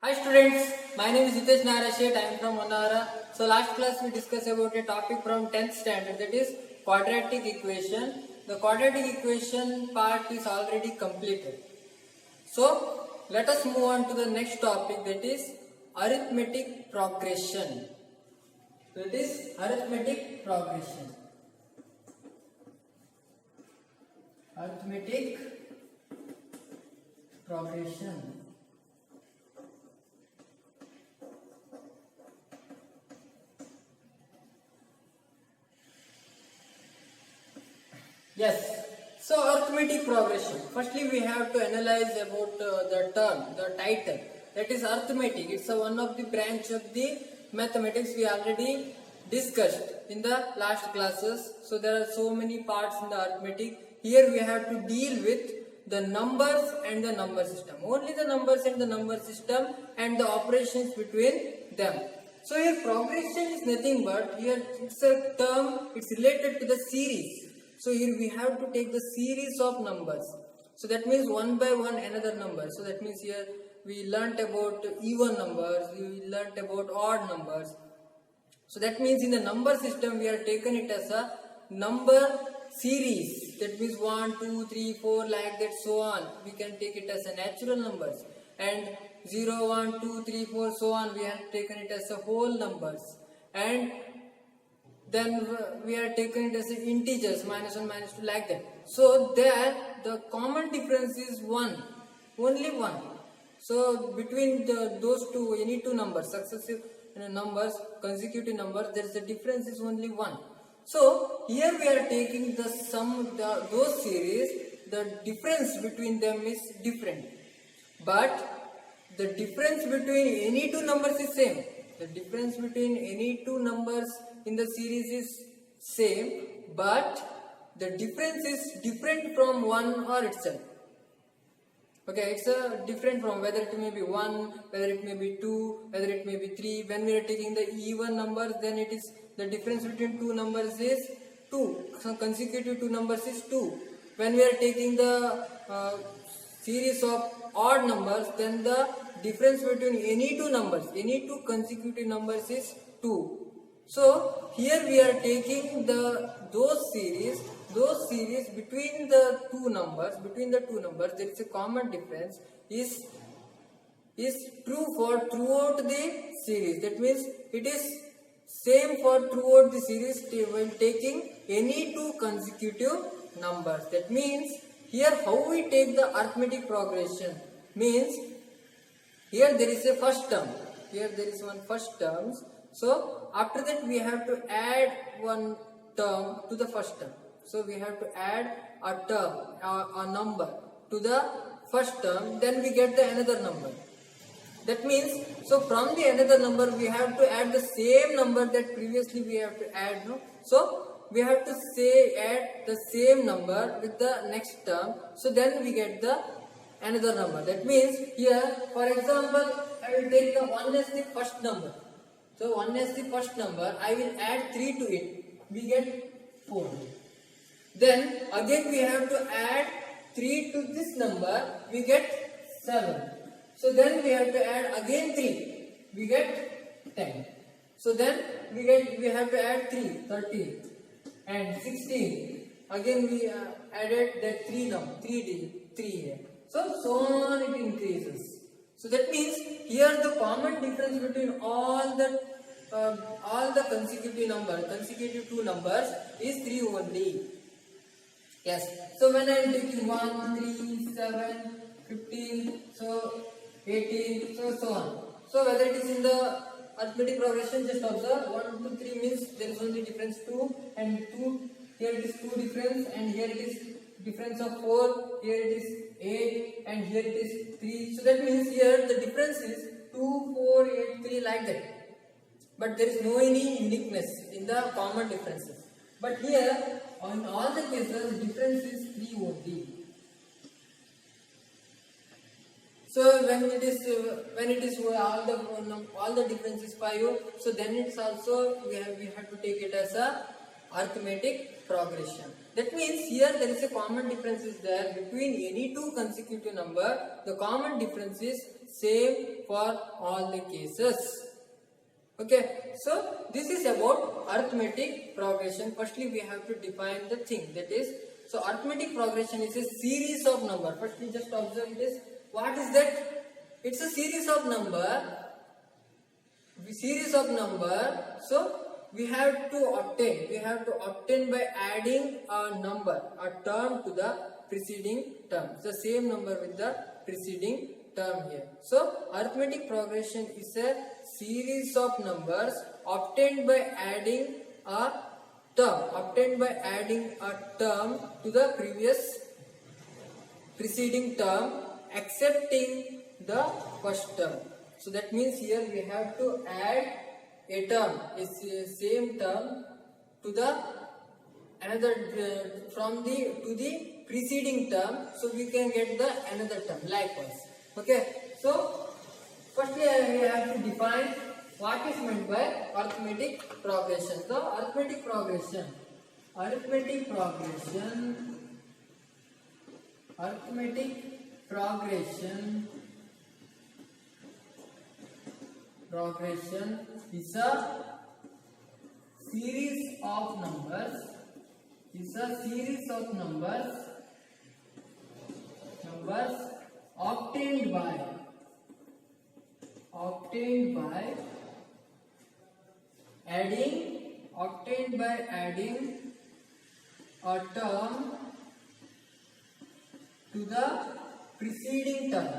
Hi students, my name is Hitesh Narashet. I am from Manara. So last class we discussed about a topic from 10th standard, that is quadratic equation. The quadratic equation part is already completed. So let us move on to the next topic, that is arithmetic progression. That is arithmetic progression. Arithmetic progression. Yes. So arithmetic progression. Firstly, we have to analyze about the term, the title. That is arithmetic. It's one of the branch of the mathematics we already discussed in the last classes. So there are so many parts in the arithmetic. Here we have to deal with the numbers and the number system. Only the numbers and the number system and the operations between them. So here progression is nothing but here it's a term. It's related to the series. So here we have to take the series of numbers. So that means one by one another number. So that means here we learnt about even numbers, we learnt about odd numbers. So that means in the number system we have taken it as a number series. That means 1, 2, 3, 4 like that so on. We can take it as a natural numbers. And 0, 1, 2, 3, 4 so on, we have taken it as a whole numbers. And then we are taken it as integers, -1, -2 like that. So there the common difference is 1, only 1. So between those two, any two numbers, successive numbers, consecutive numbers, there is a difference is only 1. So here we are taking the sum, those series, the difference between them is different. But the difference between any two numbers is same. The difference between any two numbers in the series is same, but the difference is different from one or itself. Okay, it's different from whether it may be 1, whether it may be 2, whether it may be 3. When we are taking the even numbers, then it is the difference between two numbers is 2. So consecutive two numbers is 2. When we are taking the series of odd numbers, then the difference between any two numbers, any two consecutive numbers is 2. So here we are taking those series between the two numbers, there is a common difference is true for throughout the series. That means it is same for throughout the series when taking any two consecutive numbers. That means here how we take the arithmetic progression means here there is a first term. Here there is one first term. So after that we have to add one term to the first term. So we have to add a term, a number to the first term. Then we get the another number. That means, so from the another number we have to add the same number that previously we have to add. No? So we have to add the same number with the next term. So then we get the another number. That means here, for example, I will take the 1 as the first number. So 1 as the first number, I will add 3 to it. We get 4. Then again we have to add 3 to this number. We get 7. So then we have to add again 3. We get 10. So then we have to add 3, 13 and 16. Again we added that 3 here. So on it increases. So that means here the common difference between all the consecutive two numbers is 3 only. Yes. So when I am taking 1, 3, 7, 15, so 18, so on. So whether it is in the arithmetic progression, just observe 1 to 3 means there is only difference 2 and 2. Here it is 2 difference and here it is difference of 4. Here it is 8 and here it is 3. So that means here the difference is 2, 4, 8, 3 like that. But there is no any uniqueness in the common differences. But here on all the cases the difference is 3 only. So when it is all the difference is 5, so then it's also we have to take it as a arithmetic progression. That means here there is a common difference is there between any two consecutive number. The common difference is same for all the cases. Okay, so this is about arithmetic progression. Firstly, we have to define the thing, that is, so arithmetic progression is a series of number. Firstly, just observe this. What is that? It's a series of number. So we have to obtain by adding a number, a term to the preceding term. It's the same number with the preceding term here. So arithmetic progression is a series of numbers obtained by adding a term, to the preceding term, excepting the first term. So that means here we have to add a term, same term to the to the preceding term, so we can get the another term likewise. Okay, so firstly we have to define what is meant by arithmetic progression. So arithmetic progression is a series of numbers obtained by adding a term to the preceding term,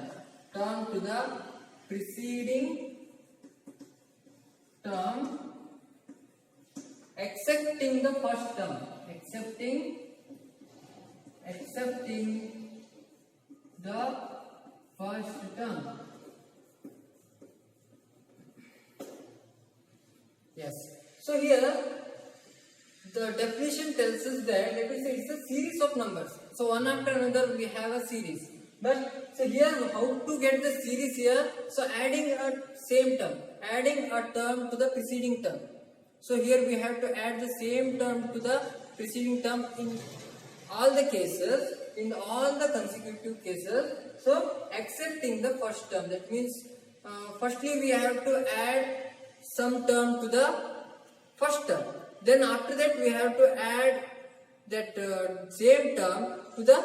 excepting the first term, Yes. So here the definition tells us that it's a series of numbers. So one after another we have a series. But so here how to get the series here? So adding a term to the preceding term. So here we have to add the same term to the preceding term in all the cases, in all the consecutive cases. So excepting the first term. That means firstly we have to add some term to the first term. Then after that we have to add that same term to the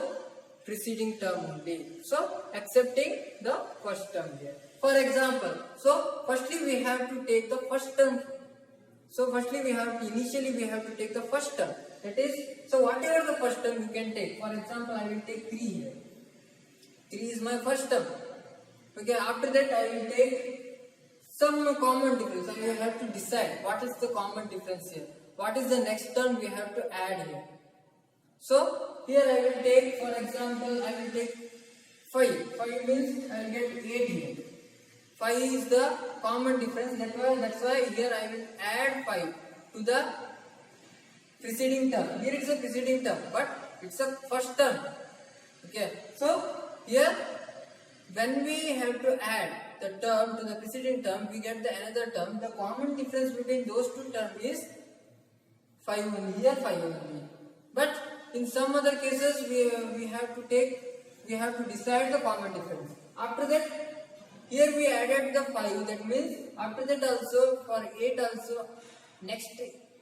preceding term only. So accepting the first term here. For example, so firstly we have to take the first term. So initially we have to take the first term. That is, so whatever the first term you can take. For example, I will take 3 here. 3 is my first term. Okay, after that I will take some common difference. So you have to decide what is the common difference here. What is the next term we have to add here. So here I will take, for example, I will take 5. 5 means I will get 8 here. 5 is the common difference. That's why here I will add 5 to the preceding term. Here it's a preceding term, but it's a first term. Okay. So here when we have to add the term to the preceding term, we get the another term. The common difference between those two terms is 5 only. Here 5 only. But in some other cases we have to decide the common difference. After that, here we added the 5. That means after that also for 8 also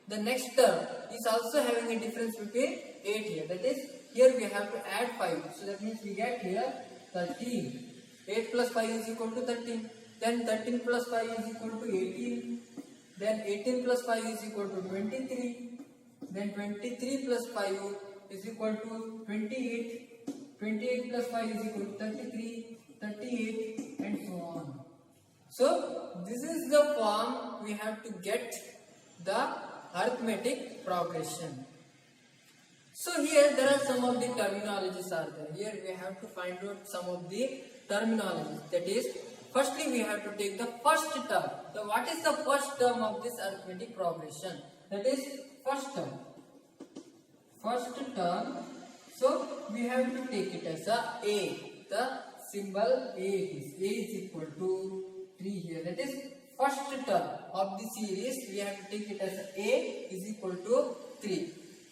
the next term is also having a difference between 8 here. That is, here we have to add 5. So that means we get here 13. 8 plus 5 is equal to 13. Then 13 plus 5 is equal to 18. Then 18 plus 5 is equal to 23. Then 23 plus 5 is equal to 28. 28 plus 5 is equal to 33, 38 and so on. So this is the form we have to get the arithmetic progression. So here there are some of the terminologies are there. Here we have to find out some of the terminologies. That is, firstly we have to take the first term. So what is the first term of this arithmetic progression? That is first term. So we have to take it as A. The symbol A is equal to 3 here. That is first term of the series. We have to take it as A is equal to 3.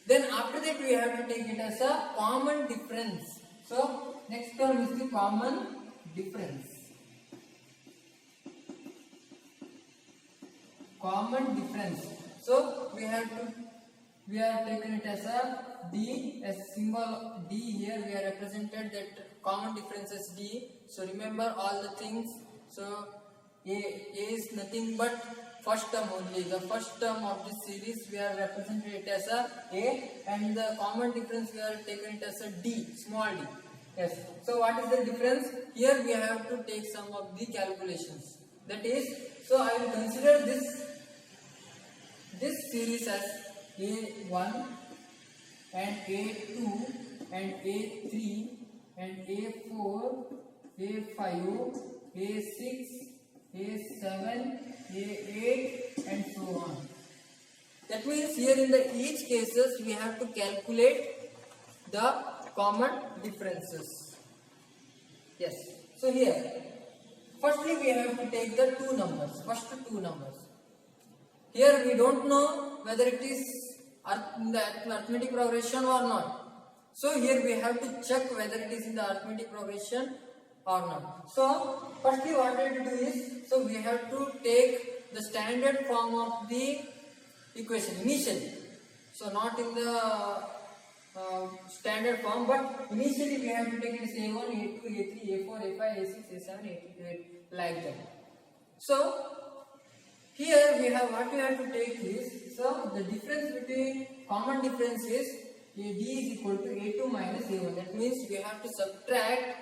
Then after that we have to take it as a common difference. So next term is the common difference. common difference. So we have taken it as a D, as symbol D here. We have represented that common difference as D. So remember all the things. So A is nothing but first term only. The first term of this series we have represented it as a and the common difference we have taken it as a D, small d. Yes. So what is the difference? Here we have to take some of the calculations. That is, so I will consider this series as A1 and A2 and A3 and A4, A5, A6, A7, A8 and so on. That means here in the each cases we have to calculate the common differences. Yes. So here, firstly we have to take the first two numbers. Here we don't know whether it is in the arithmetic progression or not. So here we have to check whether it is in the arithmetic progression or not. So firstly what we have to do is, so we have to take the standard form of the equation initially. So not in the standard form, but initially we have to take it as A1, A2, A3, A4, A5, A6, A7, A8 like that. So here we have what we have to take is, so the difference between common difference is D is equal to A2 minus A1. That means we have to subtract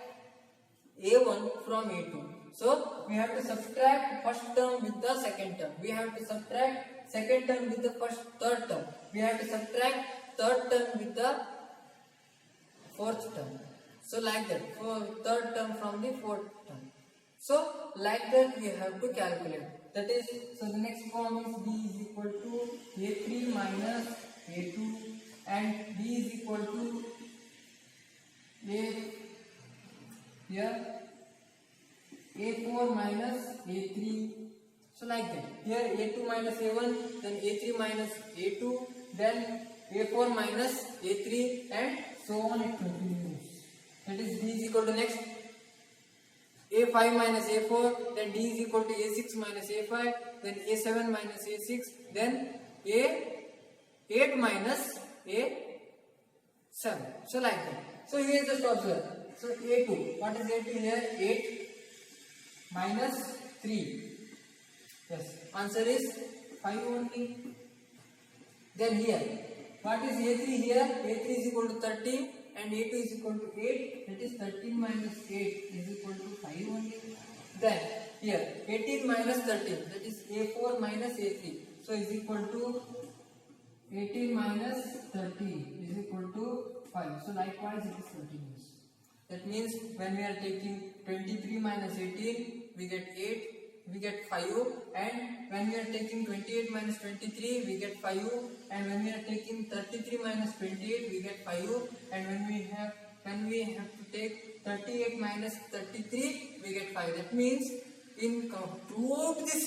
A1 from A2. So we have to subtract first term with the second term. We have to subtract second term with the third term. We have to subtract third term with the fourth term. So like that, third term from the fourth term. So like that we have to calculate. That is, so the next form is D is equal to A3 minus A2 and D is equal to A4 minus A3. So like that. Here A2 minus A1, then A3 minus A2, then A4 minus A3 and so on it continues. That is D is equal to next A5 minus A4, then D is equal to A6 minus A5, then A7 minus A6, then A8 minus A7. So like that. So here just observe. So A2, what is A2 here? 8 minus 3. Yes, answer is 5 only. Then here, what is A3 here? A3 is equal to 30 and A2 is equal to 8. That is 13 minus 8 is equal to 5 only. Then here 18 minus 13, that is A4 minus A3. So is equal to 18 minus 13 is equal to 5. So likewise it is continuous. That means when we are taking 23 minus 18, we get 8. We get 5, and when we are taking 28 minus 23 we get 5, and when we are taking 33 minus 28 we get 5, and when we have to take 38 minus 33 we get 5. That means throughout the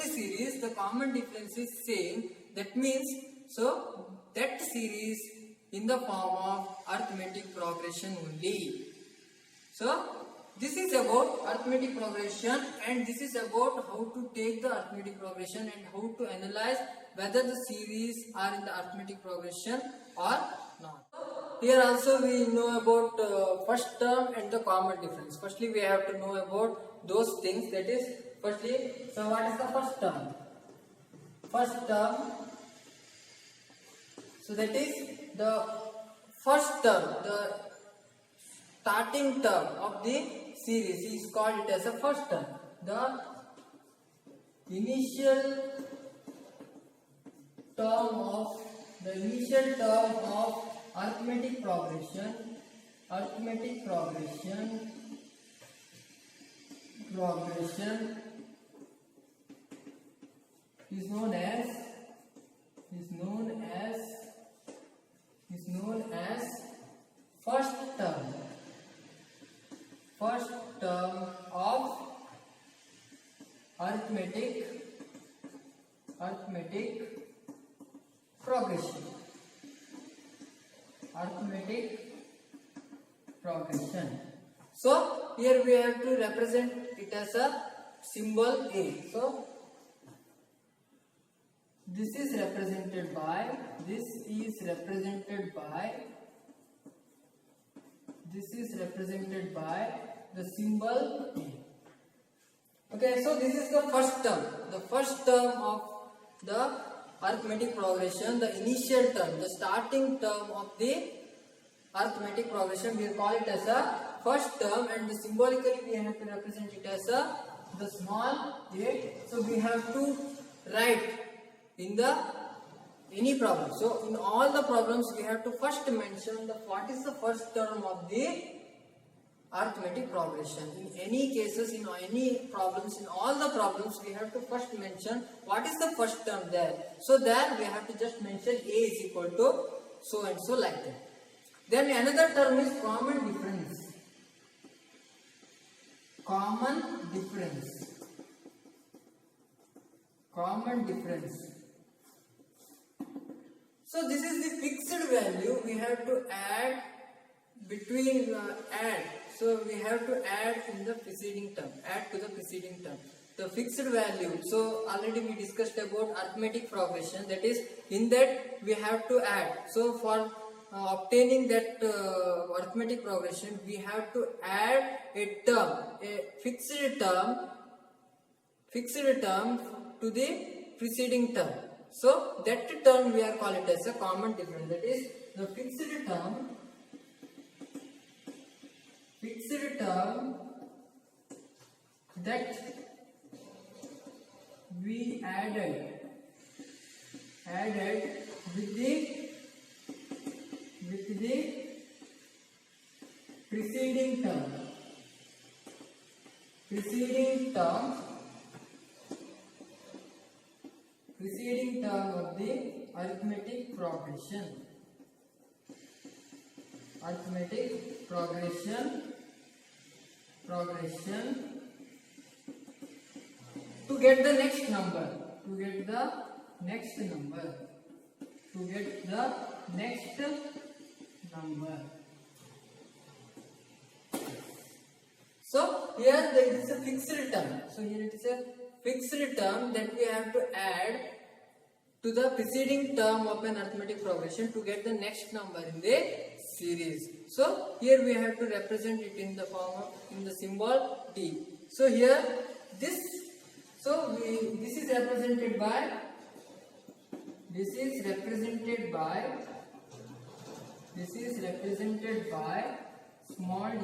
series the common difference is same. That means so that series in the form of arithmetic progression only. So this is about arithmetic progression, and this is about how to take the arithmetic progression and how to analyze whether the series are in the arithmetic progression or not. Here also we know about first term and the common difference. Firstly we have to know about those things. That is, firstly, so what is the first term? First term, so that is the first term, the starting term of the series is called it as a first term. The initial term of arithmetic progression is known as first term of arithmetic progression. So here we have to represent it as a symbol A. So this is represented by the symbol A. Okay, so this is the first term of the arithmetic progression, the initial term, the starting term of the arithmetic progression. We call it as a first term, and symbolically we have to represent it as the small a. So we have to write in any problem. So in all the problems we have to first mention what is the first term of the arithmetic progression. In any cases, in any problems, in all the problems, we have to first mention what is the first term there. So there we have to just mention a is equal to so and so, like that. Then another term is common difference. So this is the fixed value we have to add between So we have to add in the preceding term, add to the preceding term. The fixed value. So already we discussed about arithmetic progression. That is, in that we have to add. So for obtaining that arithmetic progression, we have to add a fixed term to the preceding term. So that term we are calling it as a common difference. That is, the fixed term that we added with the preceding term of the arithmetic progression. To get the next number. So here there is a fixed term. So here it is a fixed term that we have to add to the preceding term of an arithmetic progression to get the next number in the series. So here we have to represent it in the form of the symbol D. So here this is represented by small d.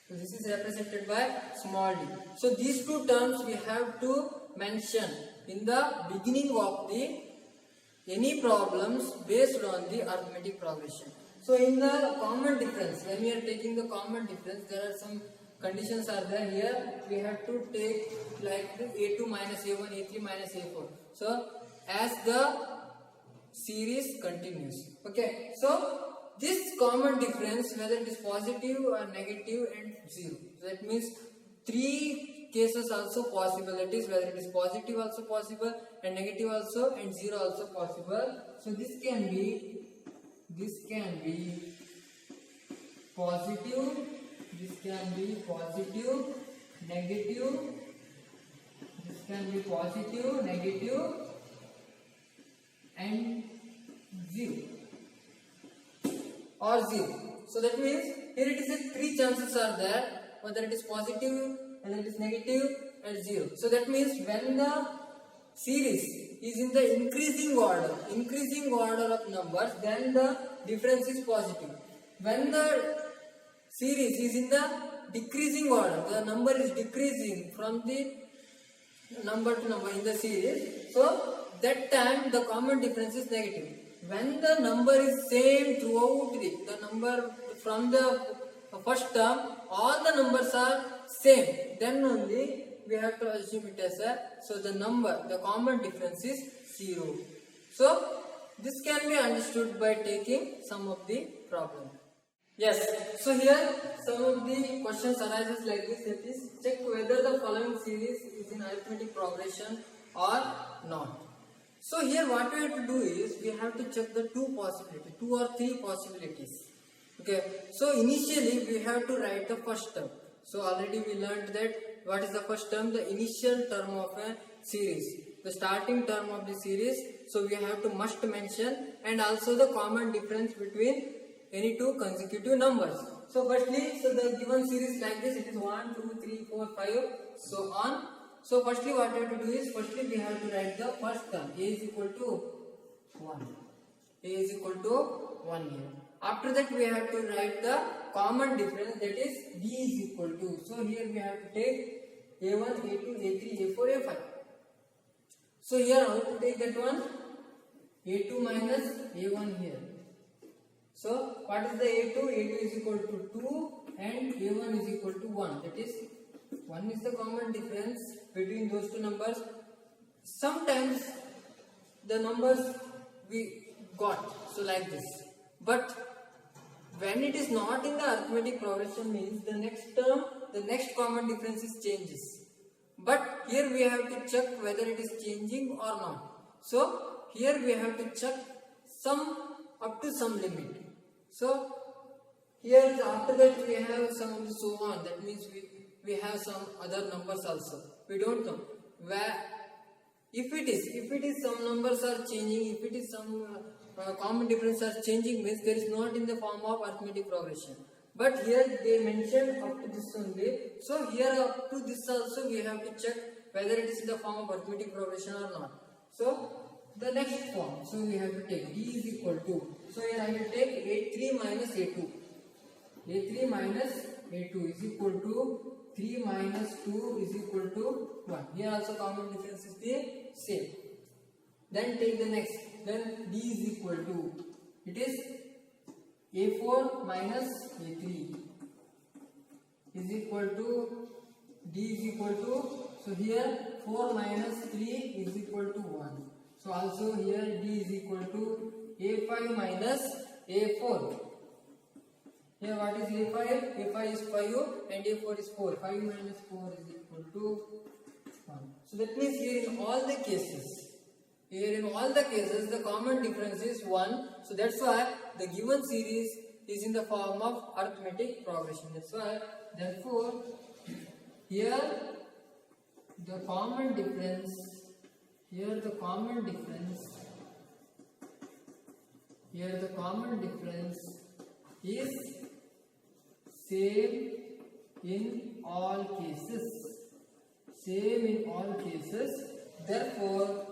So this is represented by small d. So these two terms we have to mention in the beginning of any problems based on the arithmetic progression. So in the common difference, when we are taking the common difference, there are some conditions are there. Here we have to take like a2 minus a1, a3 minus a4. So as the series continues. Okay. So this common difference, whether it is positive or negative and 0. So that means 3 cases also possible. That is, whether it is positive also possible, and negative also, and 0 also possible. So this can be positive, negative, this can be positive, negative, and 0 or 0. So that means here it is 3 chances are there, whether it is positive, whether it is negative, and 0. So that means when the series is in the increasing order of numbers, then the difference is positive. When the series is in the decreasing order, the number is decreasing from the number to number in the series, so that time the common difference is negative. When the number is same throughout the number from the first term, all the numbers are same, then only we have to assume it as the common difference is 0. So this can be understood by taking some of the problem. Yes, so here some of the questions arises like this. That is, check whether the following series is in arithmetic progression or not. So here what we have to do is, we have to check the 2 or 3 possibilities. Okay, so initially we have to write the first term. So already we learned that what is the first term? The initial term of a series. the starting term of the series, so we have to must mention, and also the common difference between any two consecutive numbers. So firstly, so the given series like this, it is 1, 2, 3, 4, 5, so on. So firstly what we have to do is, firstly we have to write the first term, a is equal to 1. A is equal to 1 here. After that we have to write the common difference, that is b is equal to. So here we have to take a1, a2, a3, a4, a5. So here how to take that one? a2 minus a1 here. So what is the a2? a2 is equal to 2 and a1 is equal to 1. That is 1 is the common difference between those two numbers. Sometimes the numbers we got, so like this. But when it is not in the arithmetic progression, means the next term, the next common difference is changes. But here we have to check whether it is changing or not. So here we have to check some up to some limit. So here after that we have some so on. That means we have some other numbers also. We don't know where. If it is some numbers are changing, if it is some common difference are changing, means there is not in the form of arithmetic progression. But here they mentioned up to this only. So here up to this also we have to check whether it is in the form of arithmetic progression or not. So the next form, so we have to take d is equal to. So here I will take a3 minus a2. a3 minus a2 is equal to 3 minus 2 is equal to 1. Here also common difference is the same. Then take the next. Then d is equal to, it is a4 minus a3 is equal to, d is equal to, so here 4 minus 3 is equal to 1. So also here d is equal to a5 minus a4. Here what is a5? a5 is 5 and a4 is 4. 5 minus 4 is equal to 1. So that means here in all the cases, the common difference is 1. So that's why the given series is in the form of arithmetic progression. That's why, therefore, here the common difference is same in all cases. Therefore,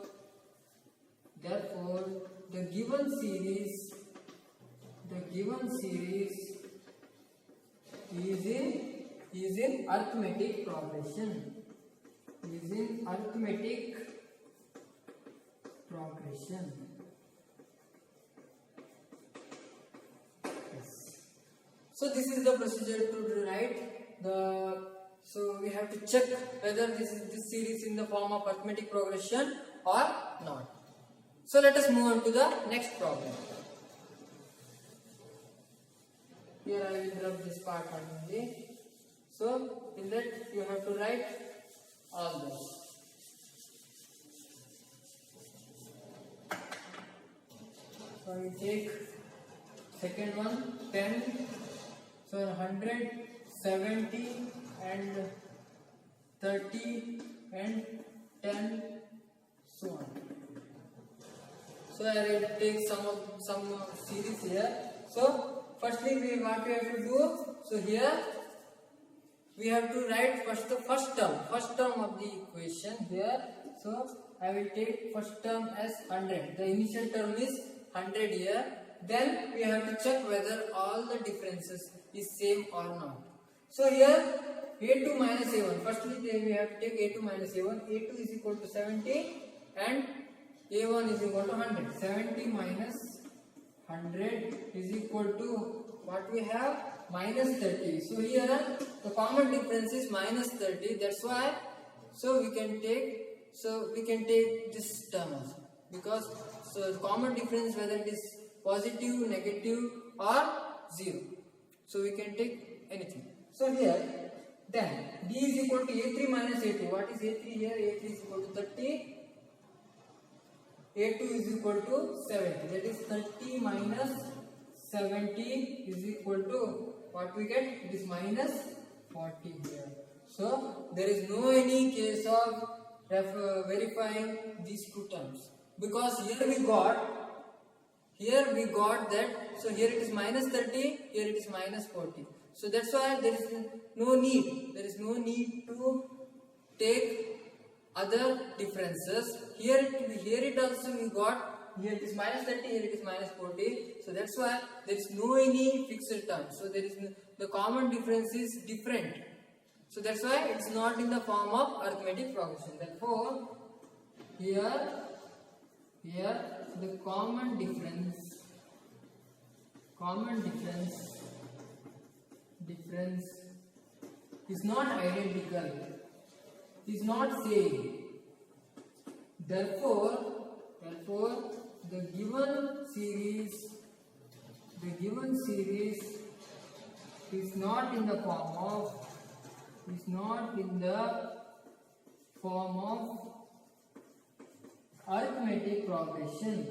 the given series is in arithmetic progression. Yes. So this is the procedure to write the. So we have to check whether this series in the form of arithmetic progression or not. So let us move on to the next problem. Here I will rub this part only. So in that you have to write all this. So we take second one, 10. So 100, 70 and 30 and 10, so on. So I will take some series here. So firstly what we have to do, so here we have to write first the first term of the equation here. So I will take first term as 100. The initial term is 100 here. Then we have to check whether all the differences is same or not. So here a2 minus a1. Firstly we have to take a2 minus a1. a2 is equal to 70 and a1 is equal to 100. 70 minus 100 is equal to what we have? Minus 30. So here the common difference is minus 30. That's why we can take this term also, because so the common difference whether it is positive, negative or 0. So we can take anything. So here then d is equal to a3 minus a2. What is a3 here? a3 is equal to 30. a2 is equal to 70. That is 30 minus 70 is equal to what we get? It is minus 40 here. So there is no any case of verifying these two terms, because here we got that, so here it is minus 30, here it is minus 40. So that's why there is no need to take other differences. Here it also we got, here it is minus 30, here it is minus 40. So that's why there is no any fixed term. So there is the common difference is different. So that's why it's not in the form of arithmetic progression. Therefore, here the common difference is not identical, is not same. Therefore the given series is not in the form of arithmetic progression.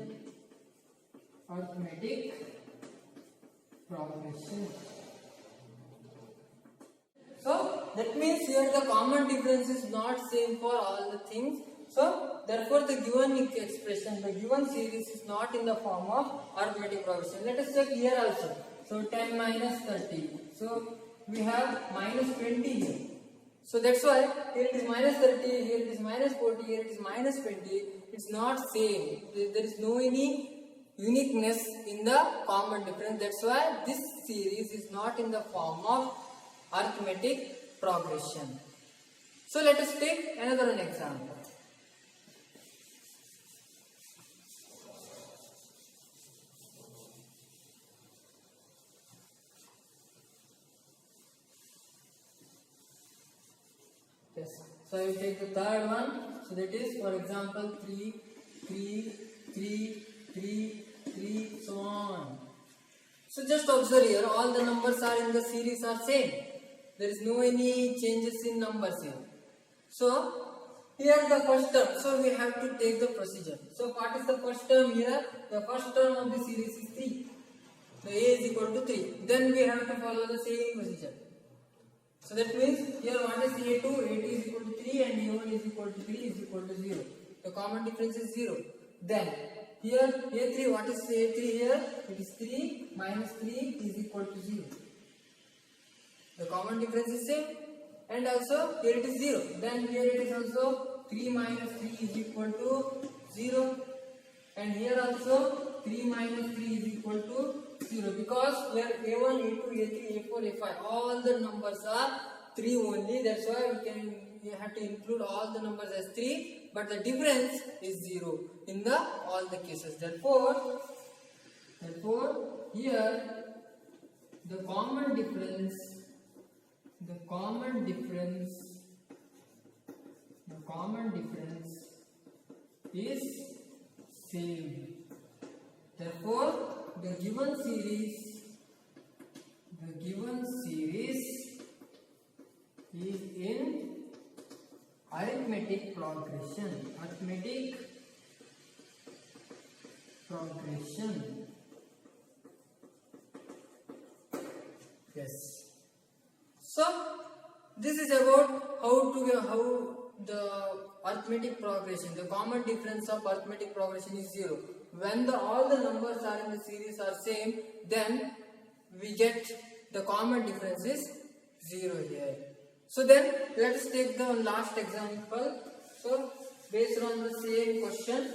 So that means here the common difference is not same for all the things. So therefore the given expression, the given series is not in the form of arithmetic progression. Let us check here also. So 10 minus 30. So we have minus 20 here. So that's why here it is minus 30, here it is minus 40, here it is minus 20. It's not same. There is no any uniqueness in the common difference. That's why this series is not in the form of arithmetic progression. So let us take another example. Yes. So I will take the third one. So that is, for example, 3, 3, 3, 3, 3, so on. So just observe here, all the numbers are in the series are same. There is no any changes in numbers here. So here the first term. So we have to take the procedure. So what is the first term here? The first term of the series is 3. So A is equal to 3. Then we have to follow the same procedure. So that means here what is A2? A2 is equal to 3 and A1 is equal to 3 is equal to 0. The common difference is 0. Then here A3, what is A3 here? It is 3 minus 3 is equal to 0. The common difference is same. And also here it is 0. Then here it is also 3 minus 3 is equal to 0. And here also 3 minus 3 is equal to 0, because here A1, A2, A3, A4, A5 all the numbers are 3 only. That's why we have to include all the numbers as 3, but the difference is 0 in all the cases. Therefore here the common difference is same. Therefore the given series is in arithmetic progression. Yes. So this is about how the arithmetic progression, the common difference of arithmetic progression is 0. When all the numbers are in the series are same, then we get the common difference is 0 here. So then let us take the last example. So based on the same question,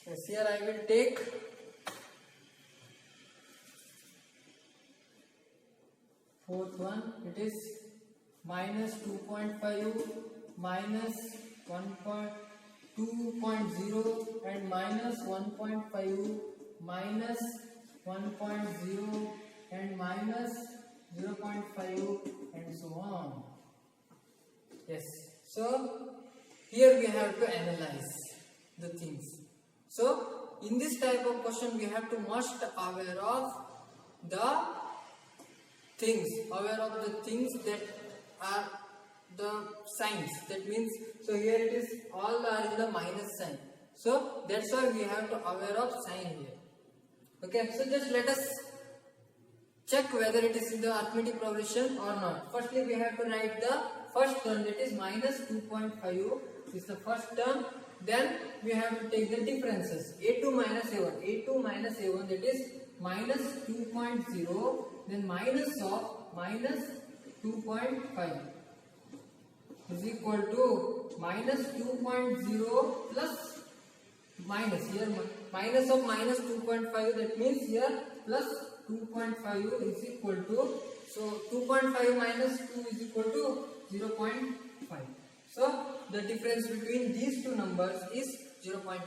yes, here I will take fourth one. It is minus 2.5 minus 2.0 and minus 1.5 minus 1.0 and minus 0.5 and so on. Yes. So here we have to analyze the things. So in this type of question we have to must aware of the things that are the signs. That means, so here it is all are in the minus sign. So that's why we have to aware of sign here. Okay, so just let us check whether it is in the arithmetic progression or not. Firstly, we have to write the first term, that is minus 2.5 is the first term. Then we have to take the differences. A2 minus A1. A2 minus A1, that is minus 2.0. Then minus of minus 2.5 is equal to minus 2.0 plus minus. Here minus of minus 2.5, that means here plus 2.5 is equal to, so 2.5 minus 2 is equal to 0.5. So the difference between these two numbers is 0.5.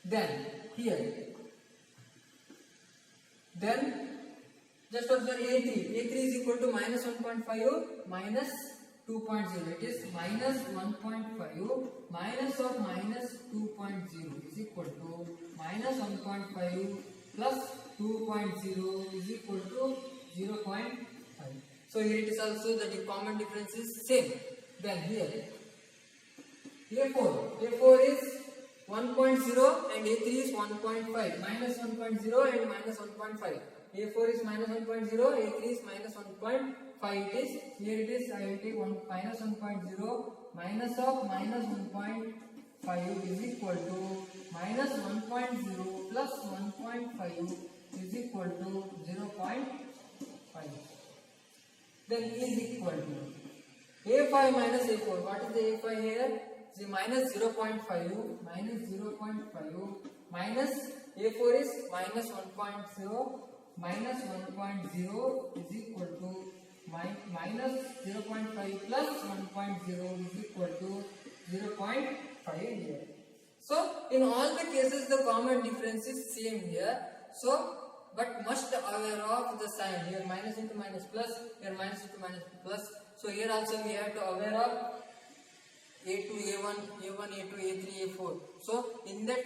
Then here, then just observe A3. A3 is equal to minus 1.5 minus 2.0. It is minus 1.5 minus of minus 2.0 is equal to minus 1.5 plus 2.0 is equal to 0.5. So here it is also the common difference is same. Then here A4 is 1.0 and A3 is 1.5. Minus 1.0 and minus 1.5. A4 is minus 1.0, A3 is minus 1.5. It is, here it is, I will take minus 1.0 minus of minus 1.5 is equal to minus 1.0 plus 1.5 is equal to 0.5. Then is equal to A5 minus A4. What is the A5 here? The minus 0.5 minus 0.5 minus A4 is minus 1.0 minus 1.0 is equal to minus 0.5 plus 1.0 is equal to 0.5 here. So in all the cases the common difference is same here. So but must aware of the sign. Here minus into minus plus, here minus into minus plus. So here also we have to aware of A2, A1, A1, A2, A3, A4. So in that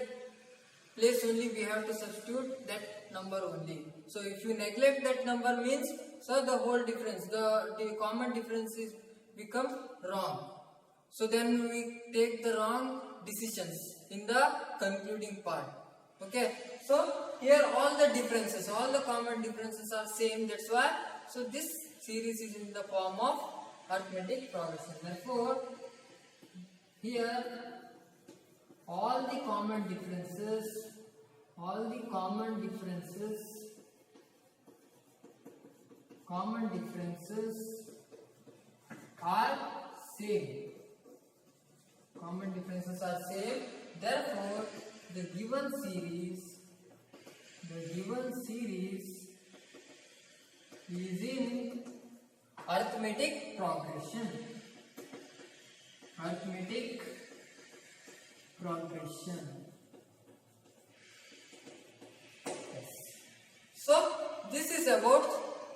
place only we have to substitute that number only. So if you neglect that number means, so the whole difference, the common difference is become wrong. So then we take the wrong decisions in the concluding part. Okay. So here all the differences, all the common differences are same. That's why. So this series is in the form of arithmetic progression. Therefore, here all the common differences are same. Common differences are same. Therefore, the given series is in arithmetic progression. Yes. So this is about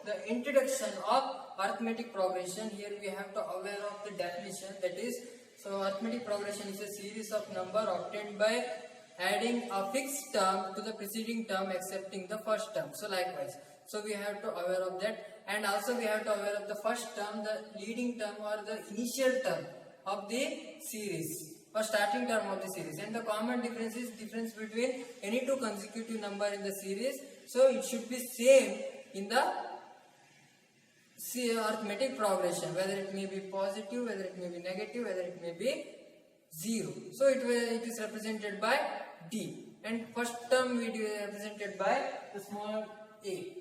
the introduction of arithmetic progression. Here we have to aware of the definition, that is, so arithmetic progression is a series of number obtained by adding a fixed term to the preceding term excepting the first term. So likewise, so we have to aware of that, and also we have to aware of the first term, the leading term or the initial term of the series or starting term of the series, and the common difference is difference between any two consecutive number in the series. So it should be same in the arithmetic progression, whether it may be positive, whether it may be negative, whether it may be 0. So it is represented by D, and first term will be represented by the small a.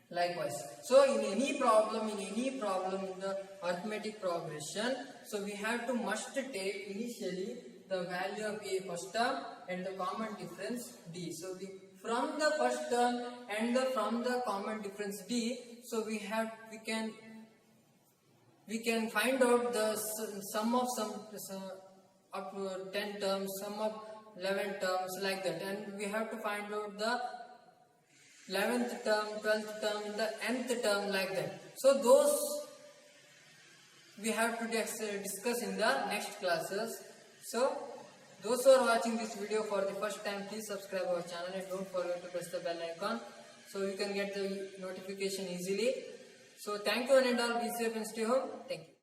Likewise, so in any problem in the arithmetic progression, so we have to must take initially the value of a first term and the common difference D. So from the first term and from the common difference D, so we can find out the sum of up to 10 terms, sum of 11 terms, like that, and we have to find out the 11th term, 12th term, the nth term, like that. So those we have to discuss in the next classes. So those who are watching this video for the first time, please subscribe our channel and don't forget to press the bell icon so you can get the notification easily. So thank you and all, be safe and stay home. Thank you.